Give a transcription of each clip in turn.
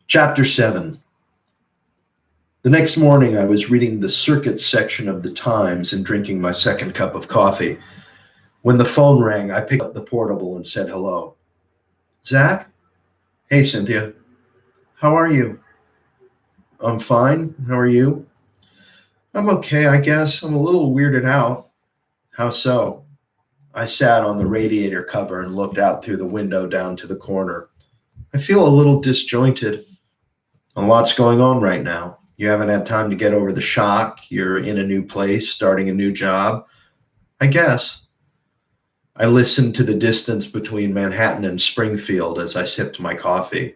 Chapter 7. The next morning, I was reading the circuit section of the Times and drinking my second cup of coffee. When the phone rang, I picked up the portable and said hello. Zach? Hey, Cynthia. How are you? I'm fine. How are you? I'm okay, I guess. I'm a little weirded out. How so? I sat on the radiator cover and looked out through the window down to the corner. I feel a little disjointed. A lot's going on right now. You haven't had time to get over the shock. You're in a new place, starting a new job. I guess. I listened to the distance between Manhattan and Springfield as I sipped my coffee.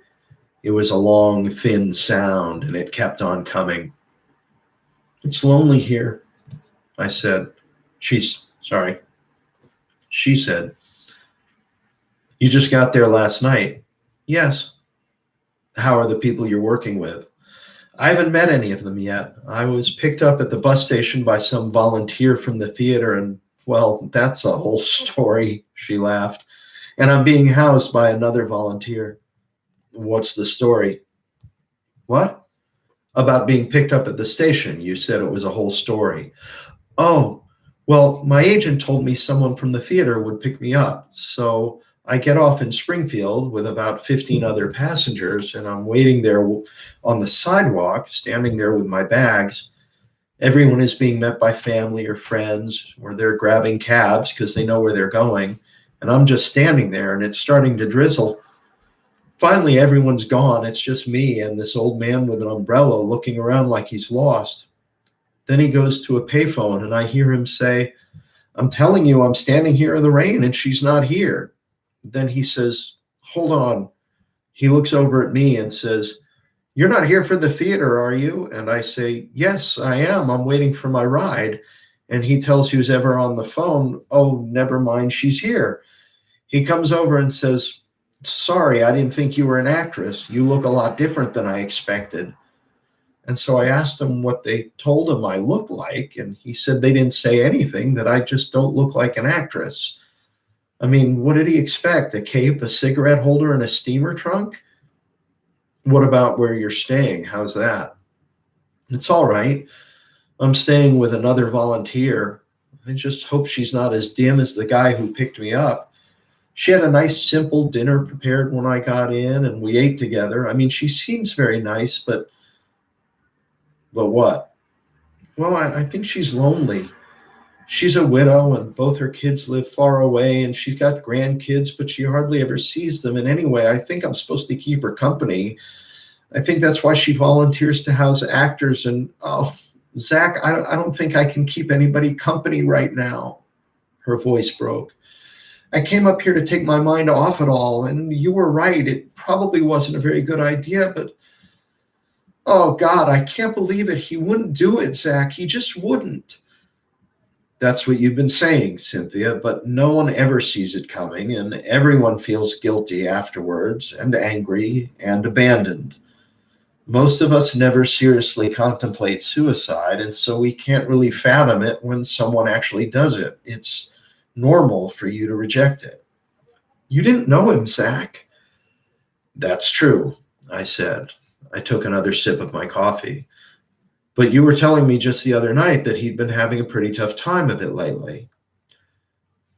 It was a long, thin sound, and it kept on coming. It's lonely here, I said. She said, you just got there last night. Yes. How are the people you're working with? I haven't met any of them yet. I was picked up at the bus station by some volunteer from the theater, and, well, that's a whole story, she laughed. And I'm being housed by another volunteer. What's the story? What? About being picked up at the station. You said it was a whole story. Oh, well, my agent told me someone from the theater would pick me up. So I get off in Springfield with about 15 other passengers, and I'm waiting there on the sidewalk, standing there with my bags. Everyone is being met by family or friends, or they're grabbing cabs because they know where they're going. And I'm just standing there, and it's starting to drizzle. Finally, everyone's gone. It's just me and this old man with an umbrella looking around like he's lost. Then he goes to a payphone, and I hear him say, I'm telling you, I'm standing here in the rain, and she's not here. Then he says, hold on. He looks over at me and says, you're not here for the theater, are you? And I say, yes, I am. I'm waiting for my ride. And he tells who's ever on the phone, oh, never mind, she's here. He comes over and says, sorry, I didn't think you were an actress. You look a lot different than I expected. And so I asked him what they told him I looked like. And he said they didn't say anything, that I just don't look like an actress. I mean, what did he expect? A cape, a cigarette holder, and a steamer trunk? What about where you're staying? How's that? It's all right. I'm staying with another volunteer. I just hope she's not as dim as the guy who picked me up. She had a nice, simple dinner prepared when I got in, and we ate together. I mean, she seems very nice, but what? Well, I think she's lonely. She's a widow, and both her kids live far away, and she's got grandkids, but she hardly ever sees them. And anyway, I think I'm supposed to keep her company. I think that's why she volunteers to house actors. And, oh, Zach, I don't think I can keep anybody company right now. Her voice broke. I came up here to take my mind off it all, and you were right. It probably wasn't a very good idea, but oh, God, I can't believe it. He wouldn't do it, Zach. He just wouldn't. That's what you've been saying, Cynthia, but no one ever sees it coming, and everyone feels guilty afterwards, and angry, and abandoned. Most of us never seriously contemplate suicide, and so we can't really fathom it when someone actually does it. It's normal for you to reject it. You didn't know him, Zach. That's true, I said. I took another sip of my coffee. But you were telling me just the other night that he'd been having a pretty tough time of it lately.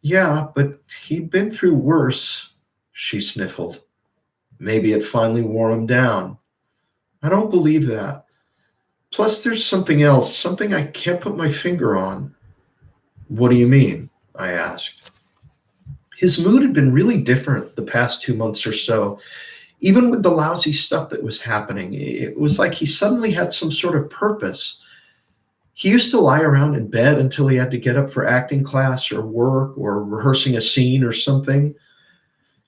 Yeah, but he'd been through worse, she sniffled. Maybe it finally wore him down. I don't believe that. Plus, there's something else, something I can't put my finger on. What do you mean? I asked. His mood had been really different the past 2 months or so. Even with the lousy stuff that was happening, it was like he suddenly had some sort of purpose. He used to lie around in bed until he had to get up for acting class or work or rehearsing a scene or something.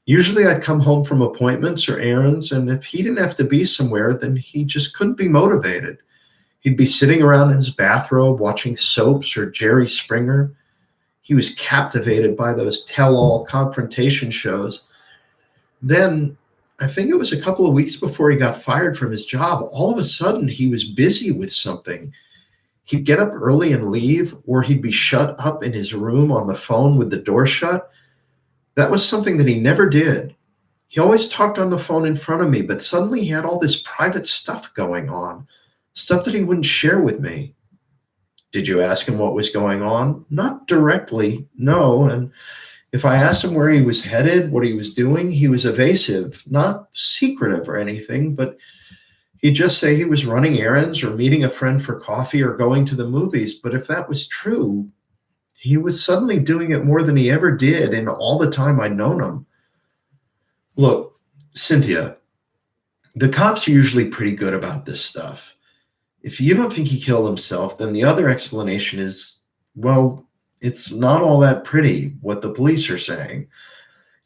Usually I'd come home from appointments or errands, and if he didn't have to be somewhere, then he just couldn't be motivated. He'd be sitting around in his bathrobe watching soaps or Jerry Springer. He was captivated by those tell-all confrontation shows. Then, I think it was a couple of weeks before he got fired from his job, all of a sudden he was busy with something. He'd get up early and leave, or he'd be shut up in his room on the phone with the door shut. That was something that he never did. He always talked on the phone in front of me, but suddenly he had all this private stuff going on, stuff that he wouldn't share with me. Did you ask him what was going on? Not directly, no. And if I asked him where he was headed, what he was doing, he was evasive, not secretive or anything, but he'd just say he was running errands or meeting a friend for coffee or going to the movies. But if that was true, he was suddenly doing it more than he ever did in all the time I'd known him. Look, Cynthia, the cops are usually pretty good about this stuff. If you don't think he killed himself, then the other explanation is, well, it's not all that pretty what the police are saying.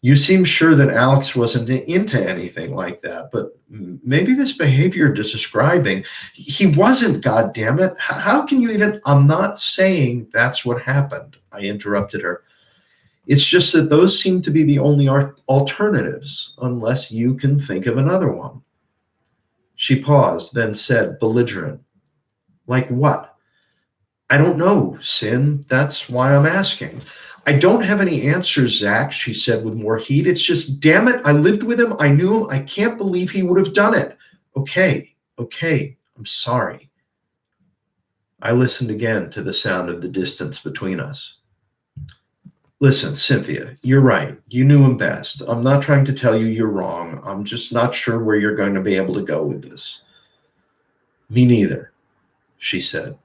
You seem sure that Alex wasn't into anything like that, but maybe this behavior you're describing, he wasn't, goddammit. How can you even? I'm not saying that's what happened, I interrupted her. It's just that those seem to be the only alternatives, unless you can think of another one. She paused, then said, belligerent, like what? I don't know, Sin. That's why I'm asking. I don't have any answers, Zach, she said with more heat. It's just, damn it, I lived with him. I knew him. I can't believe he would have done it. Okay, I'm sorry. I listened again to the sound of the distance between us. Listen, Cynthia, you're right. You knew him best. I'm not trying to tell you you're wrong. I'm just not sure where you're going to be able to go with this. Me neither, she said.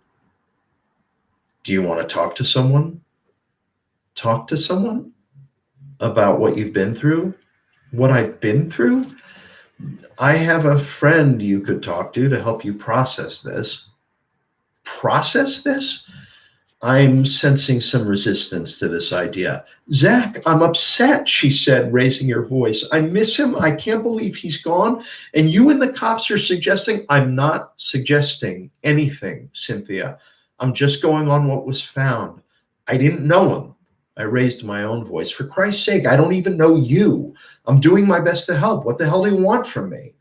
Do you want to talk to someone? Talk to someone? About what you've been through? What I've been through? I have a friend you could talk to help you process this. Process this? I'm sensing some resistance to this idea. Zach, I'm upset, she said, raising her voice. I miss him. I can't believe he's gone. And you and the cops are suggesting? I'm not suggesting anything, Cynthia. I'm just going on what was found. I didn't know him. I raised my own voice. For Christ's sake, I don't even know you. I'm doing my best to help. What the hell do you want from me?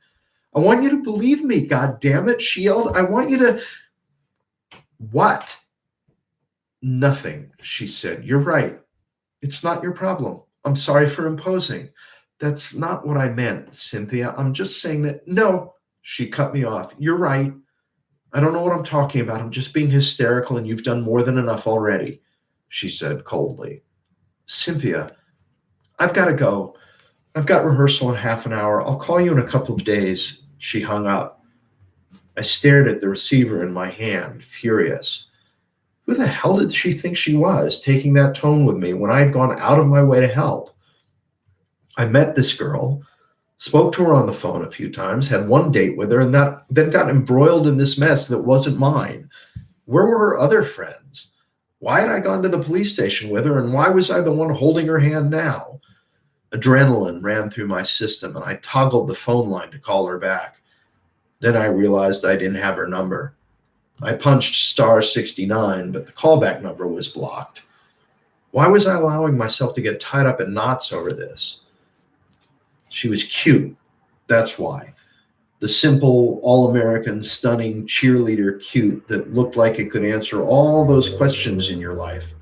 I want you to believe me, God damn it, she yelled. I want you to... What? Nothing, she said. You're right. It's not your problem. I'm sorry for imposing. That's not what I meant, Cynthia. I'm just saying that... No, she cut me off. You're right. I don't know what I'm talking about. I'm just being hysterical, and you've done more than enough already, she said coldly. Cynthia, I've got to go. I've got rehearsal in half an hour. I'll call you in a couple of days. She hung up. I stared at the receiver in my hand, furious. Who the hell did she think she was, taking that tone with me when I had gone out of my way to help? I met this girl, spoke to her on the phone a few times, had one date with her, and then got embroiled in this mess that wasn't mine. Where were her other friends? Why had I gone to the police station with her, and why was I the one holding her hand now? Adrenaline ran through my system, and I toggled the phone line to call her back. Then I realized I didn't have her number. I punched *69, but the callback number was blocked. Why was I allowing myself to get tied up in knots over this? She was cute. That's why. The simple, all-American, stunning cheerleader cute that looked like it could answer all those questions in your life.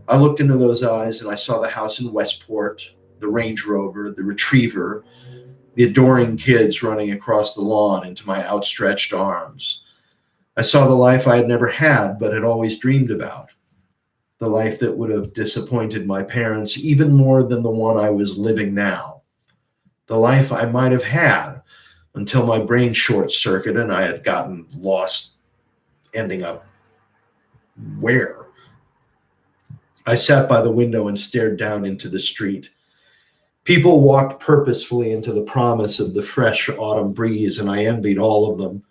I looked into those eyes and I saw the house in Westport, the Range Rover, the Retriever, the adoring kids running across the lawn into my outstretched arms. I saw the life I had never had but had always dreamed about. The life that would have disappointed my parents even more than the one I was living now. The life I might have had until my brain short-circuited and I had gotten lost, ending up where? I sat by the window and stared down into the street. People walked purposefully into the promise of the fresh autumn breeze, and I envied all of them.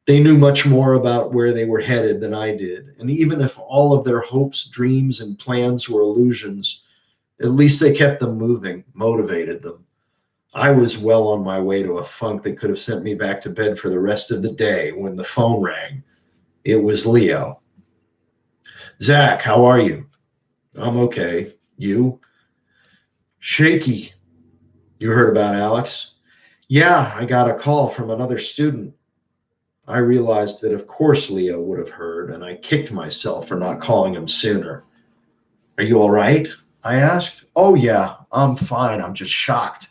They knew much more about where they were headed than I did, and even if all of their hopes, dreams, and plans were illusions, at least they kept them moving, motivated them. I was well on my way to a funk that could have sent me back to bed for the rest of the day when the phone rang. It was Leo. Zach, how are you? I'm okay. You? Shaky. You heard about Alex? Yeah, I got a call from another student. I realized that of course Leo would have heard, and I kicked myself for not calling him sooner. Are you all right? I asked. Oh yeah, I'm fine. I'm just shocked.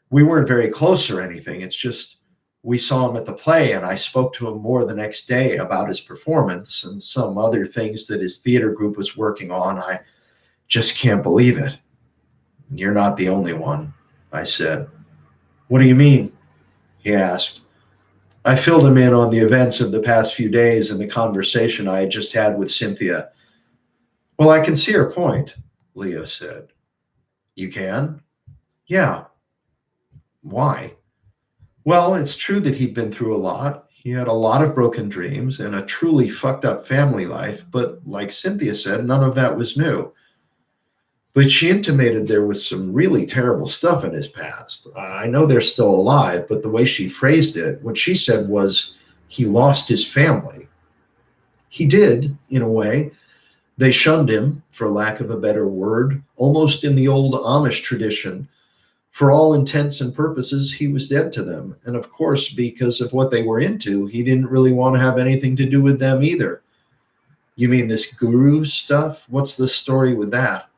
We weren't very close or anything. It's just we saw him at the play, and I spoke to him more the next day about his performance and some other things that his theater group was working on. I just can't believe it. You're not the only one, I said. What do you mean? He asked. I filled him in on the events of the past few days and the conversation I had just had with Cynthia. Well, I can see her point, Leo said. You can? Yeah. Why? Well, it's true that he'd been through a lot. He had a lot of broken dreams and a truly fucked up family life, but like Cynthia said, none of that was new. But she intimated there was some really terrible stuff in his past. I know they're still alive, but the way she phrased it, what she said was he lost his family. He did, in a way. They shunned him, for lack of a better word, almost in the old Amish tradition. For all intents and purposes, he was dead to them. And of course, because of what they were into, he didn't really want to have anything to do with them either. You mean this guru stuff? What's the story with that?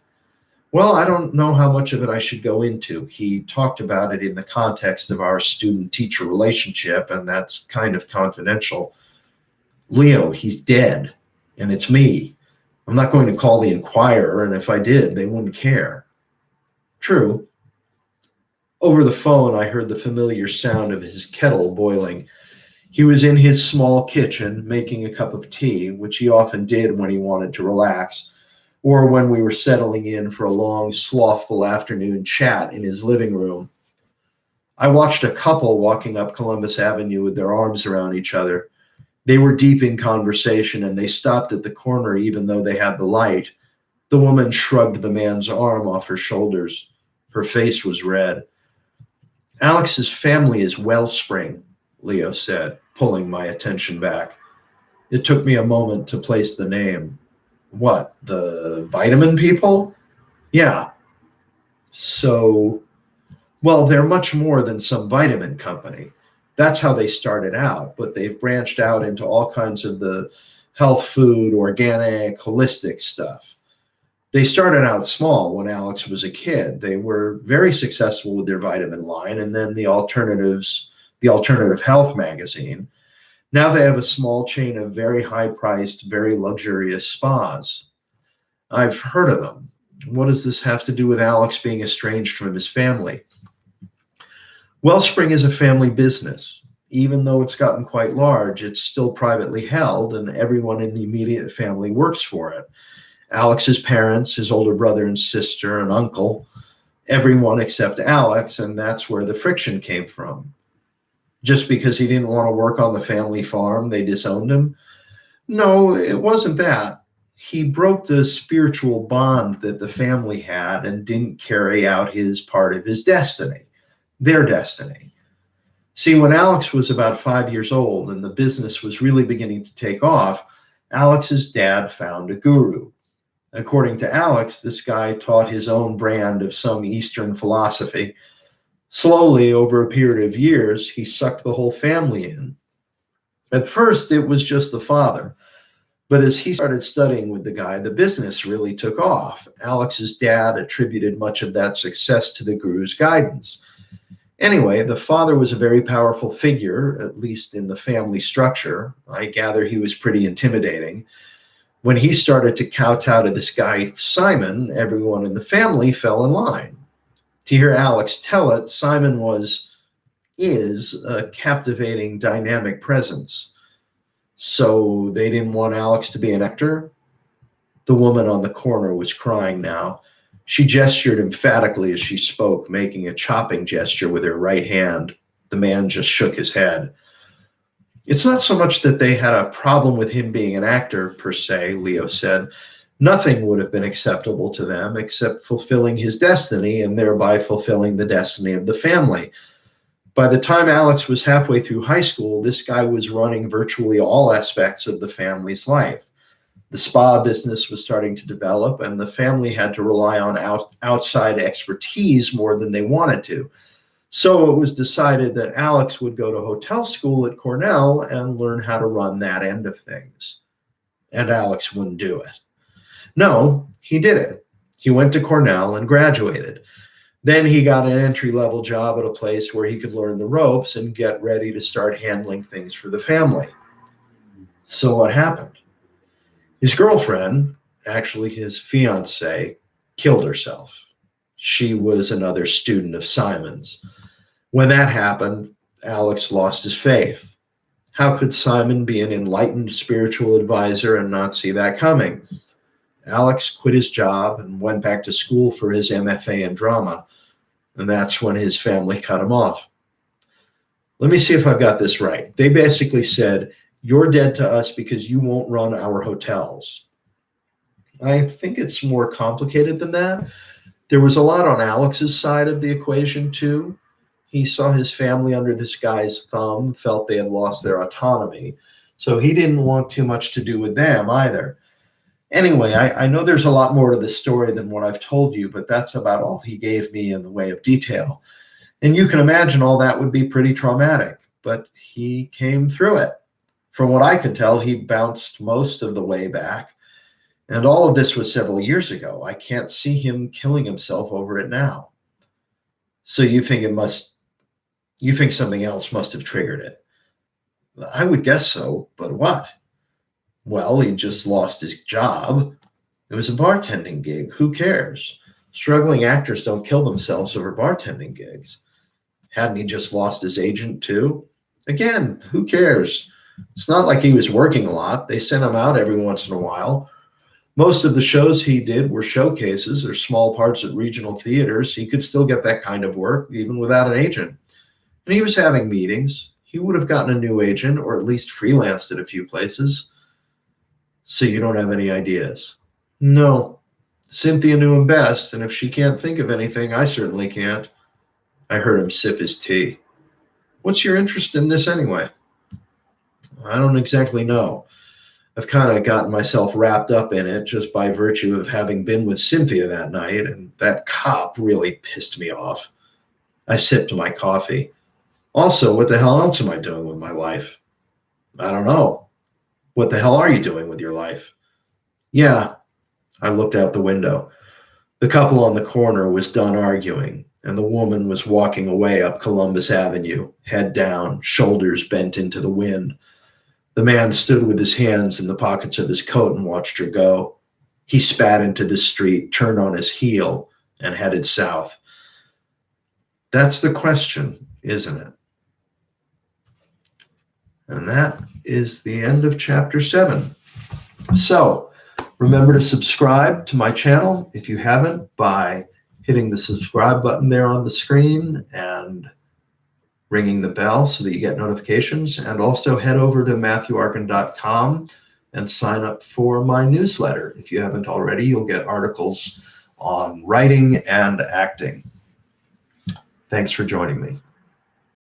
Well, I don't know how much of it I should go into. He talked about it in the context of our student-teacher relationship, and that's kind of confidential. Leo, he's dead, and it's me. I'm not going to call the Inquirer, and if I did, they wouldn't care. True. Over the phone, I heard the familiar sound of his kettle boiling. He was in his small kitchen making a cup of tea, which he often did when he wanted to relax, or when we were settling in for a long, slothful afternoon chat in his living room. I watched a couple walking up Columbus Avenue with their arms around each other. They were deep in conversation, and they stopped at the corner even though they had the light. The woman shrugged the man's arm off her shoulders. Her face was red. Alex's family is Wellspring, Leo said, pulling my attention back. It took me a moment to place the name. What, the vitamin people? Yeah. So, well, they're much more than some vitamin company. That's how they started out, but they've branched out into all kinds of the health food, organic, holistic stuff. They started out small when Alex was a kid. They were very successful with their vitamin line, and then the Alternative Health magazine. Now they have a small chain of very high-priced, very luxurious spas. I've heard of them. What does this have to do with Alex being estranged from his family? Wellspring is a family business. Even though it's gotten quite large, it's still privately held, and everyone in the immediate family works for it. Alex's parents, his older brother and sister, and uncle, everyone except Alex, and that's where the friction came from. Just because he didn't want to work on the family farm, they disowned him? No, it wasn't that. He broke the spiritual bond that the family had and didn't carry out his part of his destiny, their destiny. See, when Alex was about 5 years old and the business was really beginning to take off, Alex's dad found a guru. According to Alex, this guy taught his own brand of some Eastern philosophy. Slowly, over a period of years, he sucked the whole family in. At first, it was just the father. But as he started studying with the guy, the business really took off. Alex's dad attributed much of that success to the guru's guidance. Anyway, the father was a very powerful figure, at least in the family structure. I gather he was pretty intimidating. When he started to kowtow to this guy, Simon, everyone in the family fell in line. To hear Alex tell it, Simon is a captivating, dynamic presence. So they didn't want Alex to be an actor? The woman on the corner was crying now. She gestured emphatically as she spoke, making a chopping gesture with her right hand. The man just shook his head. It's not so much that they had a problem with him being an actor, per se, Leo said. Nothing would have been acceptable to them except fulfilling his destiny and thereby fulfilling the destiny of the family. By the time Alex was halfway through high school, this guy was running virtually all aspects of the family's life. The spa business was starting to develop, and the family had to rely on outside expertise more than they wanted to. So it was decided that Alex would go to hotel school at Cornell and learn how to run that end of things. And Alex wouldn't do it. No, he did it. He went to Cornell and graduated. Then he got an entry-level job at a place where he could learn the ropes and get ready to start handling things for the family. So what happened? His girlfriend, actually his fiancée, killed herself. She was another student of Simon's. When that happened, Alex lost his faith. How could Simon be an enlightened spiritual advisor and not see that coming? Alex quit his job and went back to school for his MFA in drama, and that's when his family cut him off. Let me see if I've got this right. They basically said, "You're dead to us because you won't run our hotels." I think it's more complicated than that. There was a lot on Alex's side of the equation, too. He saw his family under this guy's thumb, felt they had lost their autonomy, so he didn't want too much to do with them either. Anyway, I know there's a lot more to this story than what I've told you, but that's about all he gave me in the way of detail. And you can imagine all that would be pretty traumatic, but he came through it. From what I could tell, he bounced most of the way back. And all of this was several years ago. I can't see him killing himself over it now. So you think something else must have triggered it? I would guess so, but what? Well, he just lost his job. It was a bartending gig. Who cares? Struggling actors don't kill themselves over bartending gigs. Hadn't he just lost his agent too? Again, who cares? It's not like he was working a lot. They sent him out every once in a while. Most of the shows he did were showcases or small parts at regional theaters. He could still get that kind of work even without an agent. And he was having meetings. He would have gotten a new agent or at least freelanced at a few places. So you don't have any ideas? No. Cynthia knew him best, and if she can't think of anything, I certainly can't. I heard him sip his tea. What's your interest in this anyway? I don't exactly know. I've kind of gotten myself wrapped up in it just by virtue of having been with Cynthia that night, and that cop really pissed me off. I sipped my coffee. Also, what the hell else am I doing with my life? I don't know. What the hell are you doing with your life? Yeah. I looked out the window. The couple on the corner was done arguing, and the woman was walking away up Columbus Avenue, head down, shoulders bent into the wind. The man stood with his hands in the pockets of his coat and watched her go. He spat into the street, turned on his heel, and headed south. That's the question, isn't it? And that is the end of chapter 7. So remember to subscribe to my channel if you haven't by hitting the subscribe button there on the screen and ringing the bell so that you get notifications. And also head over to MatthewArkin.com and sign up for my newsletter. If you haven't already, you'll get articles on writing and acting. Thanks for joining me.